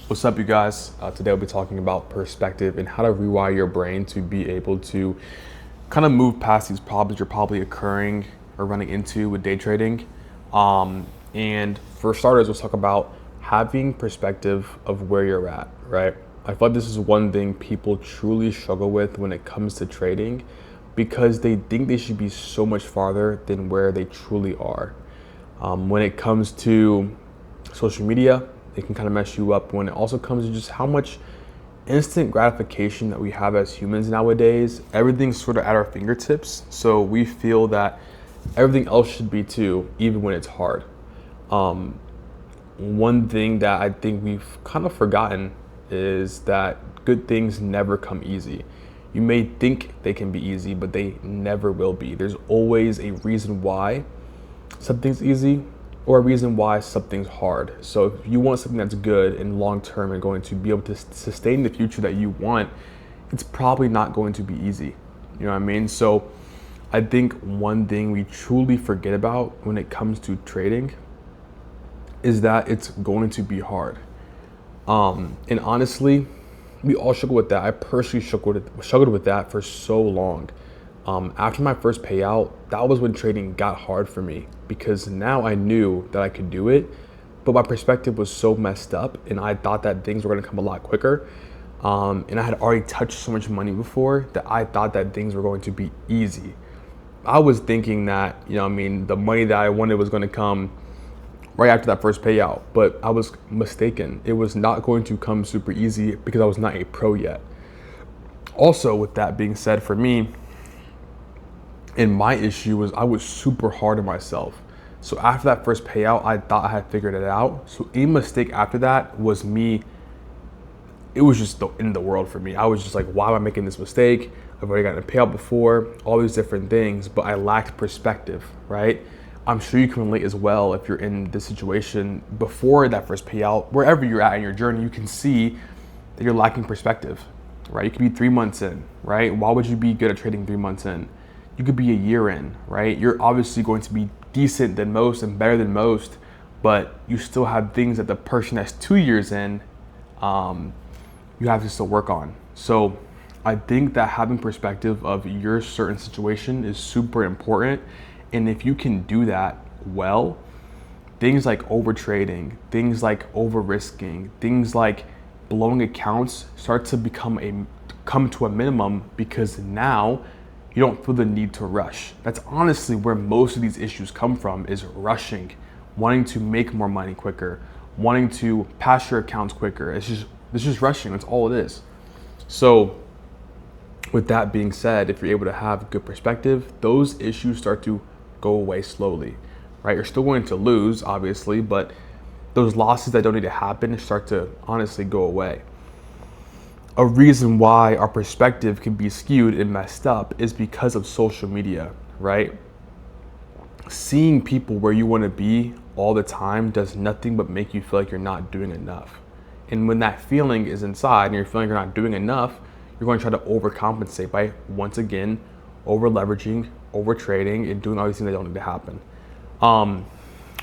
What's up, you guys? Today we'll be talking about perspective and how to rewire your brain to be able to kind of move past these problems you're probably occurring or running into with day trading. And for starters, let's talk about having perspective of where you're at, right? I feel like this is one thing people truly struggle with when it comes to trading because they think they should be so much farther than where they truly are. When it comes to social media, it can kind of mess you up. When it also comes to just how much instant gratification that we have as humans nowadays, everything's sort of at our fingertips. So we feel that everything else should be too, even when it's hard. One thing that I think we've kind of forgotten is that good things never come easy. You may think they can be easy, but they never will be. There's always a reason why something's easy or a reason why something's hard. So if you want something that's good and long term and going to be able to sustain the future that you want, it's probably not going to be easy. You know what I mean? So I think one thing we truly forget about when it comes to trading is that it's going to be hard. And honestly, we all struggle with that. I personally struggled with that for so long. After my first payout, that was when trading got hard for me because now I knew that I could do it, but my perspective was so messed up and I thought that things were gonna come a lot quicker. And I had already touched so much money before that I thought that things were going to be easy. I was thinking that, the money that I wanted was gonna come right after that first payout, but I was mistaken. It was not going to come super easy because I was not a pro yet. Also, with that being said, for me, and my issue was I was super hard on myself. So after that first payout, I thought I had figured it out. So any mistake after that was me. It was just the end of the world for me. I was just like, why am I making this mistake? I've already gotten a payout before, all these different things, but I lacked perspective, right? I'm sure you can relate as well if you're in this situation before that first payout, wherever you're at in your journey, you can see that you're lacking perspective, right? You could be 3 months in, right? Why would you be good at trading 3 months in? You could be a year in, right? You're obviously going to be decent than most and better than most, but you still have things that the person that's 2 years in, you have to still work on. So I think that having perspective of your certain situation is super important. And if you can do that well, things like over trading, things like over risking, things like blowing accounts start to come to a minimum because now you don't feel the need to rush. That's honestly where most of these issues come from, is rushing, wanting to make more money quicker, wanting to pass your accounts quicker. It's just rushing, that's all it is. So with that being said, if you're able to have good perspective, those issues start to go away slowly, right? You're still going to lose, obviously, but those losses that don't need to happen start to honestly go away. A reason why our perspective can be skewed and messed up is because of social media, right? Seeing people where you want to be all the time does nothing but make you feel like you're not doing enough. And when that feeling is inside and you're feeling you're not doing enough, you're going to try to overcompensate by, once again, over leveraging, over trading, and doing all these things that don't need to happen.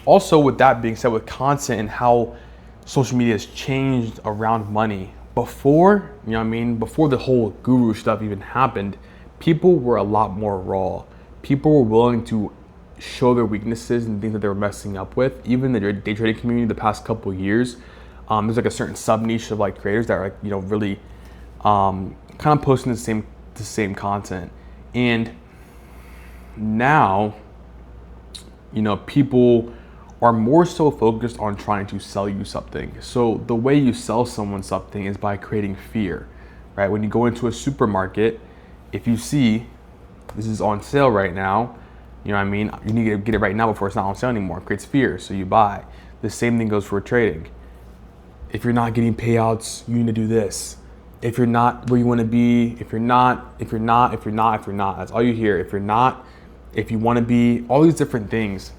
Also, with that being said, with content and how social media has changed around money, before the whole guru stuff even happened, people were a lot more raw. People were willing to show their weaknesses and things that they were messing up with. Even the day trading community the past couple of years, there's like a certain sub niche of like creators that are like, really kind of posting the same content. And now, people are more so focused on trying to sell you something. So the way you sell someone something is by creating fear, right? When you go into a supermarket, if you see this is on sale right now, you need to get it right now before it's not on sale anymore. It creates fear, so you buy. The same thing goes for trading. If you're not getting payouts, you need to do this. If you're not where you want to be, if you're not, that's all you hear. If you want to be, all these different things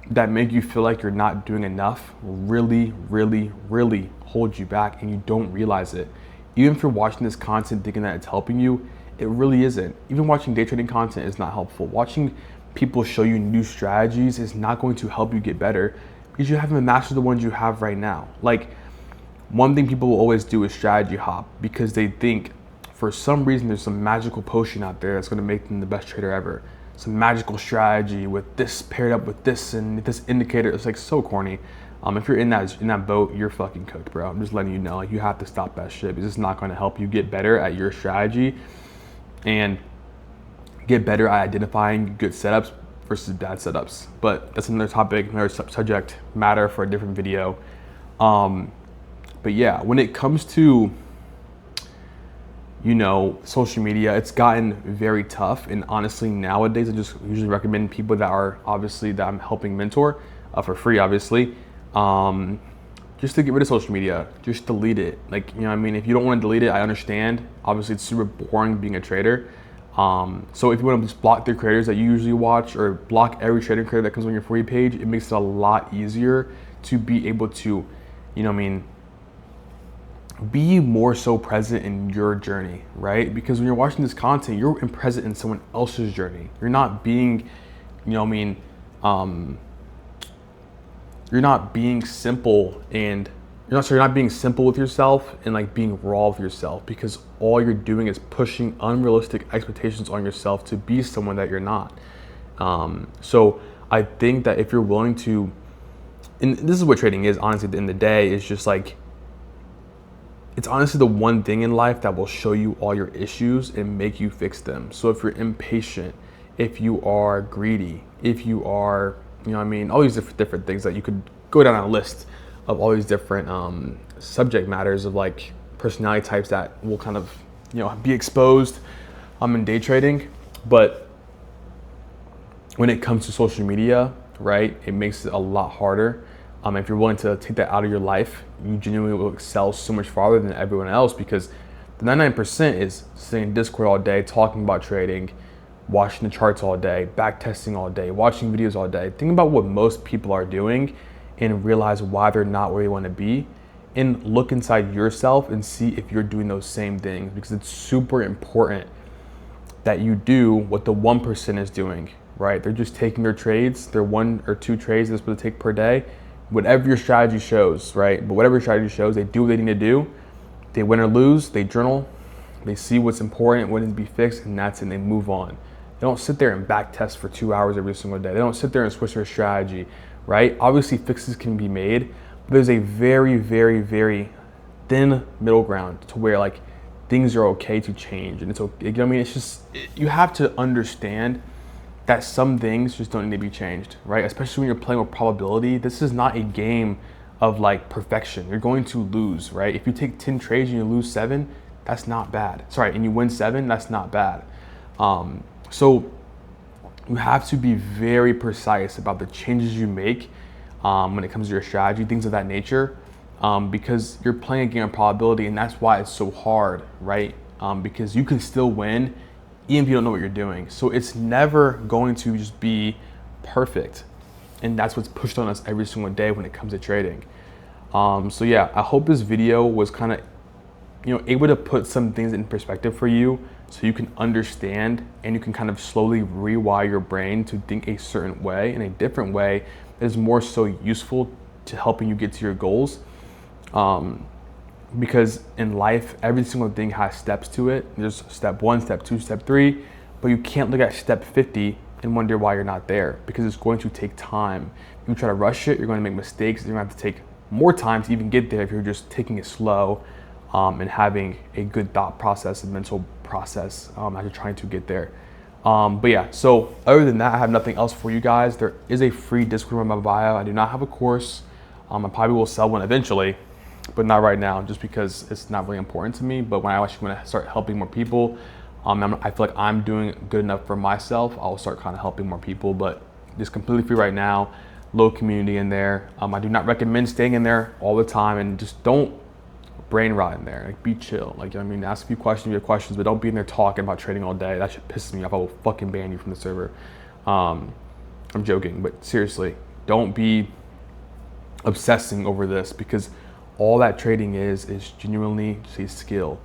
that make you feel like you're not doing enough really, really, really hold you back and you don't realize it. Even if you're watching this content thinking that it's helping you, it really isn't. Even watching day trading content is not helpful. Watching people show you new strategies is not going to help you get better because you haven't mastered the ones you have right now. Like, one thing people will always do is strategy hop because they think for some reason there's some magical potion out there that's going to make them the best trader ever. Some magical strategy with this paired up with this and this indicator. It's like so corny. If you're in that boat, you're fucking cooked, bro. I'm just letting you know, like, you have to stop that shit because it's not going to help you get better at your strategy and get better at identifying good setups versus bad setups. But that's another topic, another subject matter for a different video. But yeah, when it comes to, you know, social media, it's gotten very tough. And honestly, nowadays, I just usually recommend people that are obviously that I'm helping mentor for free, obviously, just to get rid of social media, just delete it. Like, you know what I mean? If you don't want to delete it, I understand. Obviously, it's super boring being a trader. So if you want to just block the creators that you usually watch or block every trading creator that comes on your free page, it makes it a lot easier to be able to, you know what I mean, be more so present in your journey, right? Because when you're watching this content, you're present in someone else's journey. You're not being, you know what I mean, you're not being simple and you're not being simple with yourself and like being raw with yourself, because all you're doing is pushing unrealistic expectations on yourself to be someone that you're not. So I think that if you're willing to, and this is what trading is, honestly, at the end of the day, is just like, it's honestly the one thing in life that will show you all your issues and make you fix them. So if you're impatient, if you are greedy, if you are, you know what I mean, all these different things that you could go down a list of all these different subject matters of like personality types that will kind of, you know, be exposed in day trading. But when it comes to social media, right, it makes it a lot harder. If you're willing to take that out of your life, you genuinely will excel so much farther than everyone else, because the 99% is sitting in Discord all day, talking about trading, watching the charts all day, back testing all day, watching videos all day. Think about what most people are doing and realize why they're not where you want to be, and look inside yourself and see if you're doing those same things, because it's super important that you do what the 1% is doing, right? They're just taking their trades, their 1 or 2 trades they're supposed to take per day, whatever your strategy shows, right? But whatever your strategy shows, they do what they need to do. They win or lose, they journal, they see what's important, what needs to be fixed, and that's it, and they move on. They don't sit there and back test for 2 hours every single day. They don't sit there and switch their strategy, right? Obviously, fixes can be made, but there's a very, very, very thin middle ground to where like things are okay to change. And it's okay, you know what I mean? It's just, you have to understand that some things just don't need to be changed, right? Especially when you're playing with probability. This is not a game of like perfection. You're going to lose, right? If you take 10 trades and you lose 7, that's not bad. Sorry, and you win 7, that's not bad. So you have to be very precise about the changes you make when it comes to your strategy, things of that nature, because you're playing a game of probability, and that's why it's so hard, right? Because you can still win even if you don't know what you're doing. So it's never going to just be perfect. And that's what's pushed on us every single day when it comes to trading. So yeah, I hope this video was kind of, you know, able to put some things in perspective for you so you can understand and you can kind of slowly rewire your brain to think a certain way, in a different way that is more so useful to helping you get to your goals. Because in life, every single thing has steps to it. There's step 1, step 2, step 3, but you can't look at step 50 and wonder why you're not there, because it's going to take time. If you try to rush it, you're going to make mistakes. You're going to have to take more time to even get there if you're just taking it slow and having a good thought process and mental process as you're trying to get there. But yeah, so other than that, I have nothing else for you guys. There is a free Discord in my bio. I do not have a course. I probably will sell one eventually, but not right now, just because it's not really important to me. But when I actually want to start helping more people, I feel like I'm doing good enough for myself, I'll start kind of helping more people. But just completely free right now, low community in there. I do not recommend staying in there all the time, and just don't brain rot in there. Like, be chill. Like, you know what I mean, ask a few questions, you have questions, but don't be in there talking about trading all day. That shit pisses me off. I will fucking ban you from the server. I'm joking, but seriously, don't be obsessing over this, because all that trading is genuinely just a skill.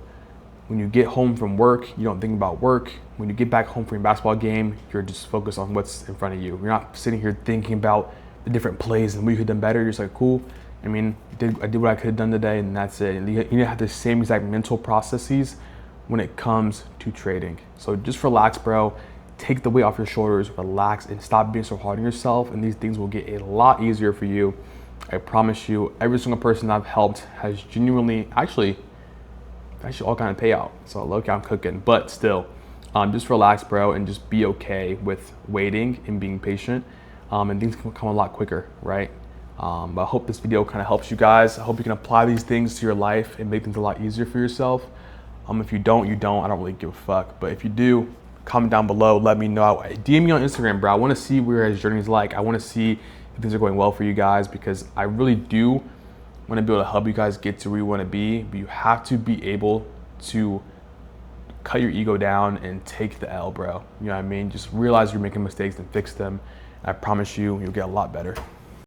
When you get home from work, you don't think about work. When you get back home from your basketball game, you're just focused on what's in front of you. You're not sitting here thinking about the different plays and what you could have done better. You're just like, cool, I mean, I did what I could have done today, and that's it. And you need to have the same exact mental processes when it comes to trading. So just relax, bro. Take the weight off your shoulders, relax, and stop being so hard on yourself. And these things will get a lot easier for you. I promise you, every single person I've helped has genuinely, actually all kind of payout. So look, I'm cooking, but still, just relax, bro, and just be okay with waiting and being patient. And things can come a lot quicker, right? But I hope this video kind of helps you guys. I hope you can apply these things to your life and make things a lot easier for yourself. If you don't, you don't. I don't really give a fuck. But if you do, comment down below. Let me know. DM me on Instagram, bro. I want to see what your journey is like. I want to see if things are going well for you guys, because I really do want to be able to help you guys get to where you want to be. But you have to be able to cut your ego down and take the L, bro. You know what I mean? Just realize you're making mistakes and fix them. I promise you, you'll get a lot better.